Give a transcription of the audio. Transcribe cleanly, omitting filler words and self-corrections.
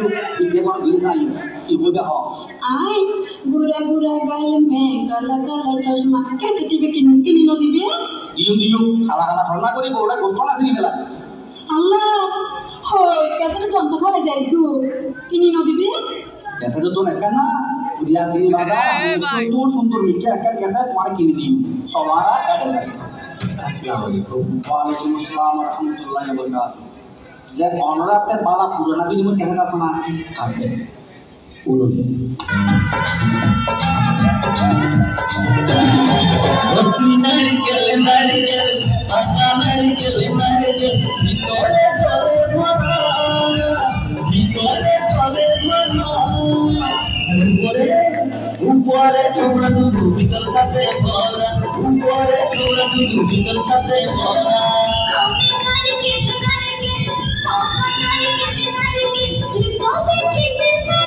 দিও যে কোন দিন যাই কি বলবে হ আই গুড়া গুড়া গাল মে কালা কালা চশমা कैसे টিভি কিনি ন দিবে দিও দিও খালা খালা ছলনা করি বউটা গোস্ত না দিবি বেলা আল্লাহ হই कैसे যন্ত্র ফলে যাইছু কিনি ন দিবে कैसे तो একটা না উড়িয়া দিয়ে বাবা তো সুন্দর মিঠা একটা কথা তোমার কিনে দিও সবারা কাটে আসসালামু আলাইকুম ওয়া আলাইকুম আসসালাম ওয়া রাহমাতুল্লাহি ওয়া বারাকাতুহু যে অনরাতে বালা পুরানা দিন মধ্যে কেন আছে না আছে বলুন নারিকেল নারিকেল পাকা নারিকেল নারিকেল ভিতরে চলে ভরা ভিতরে চলে ভরা উপরে ছোড়া শুধু ভিতর সাথে ভরা উপরে ছোড়া শুধু ভিতর সাথে ভরা নারিকেল নারিকেল পাকা নারিকেল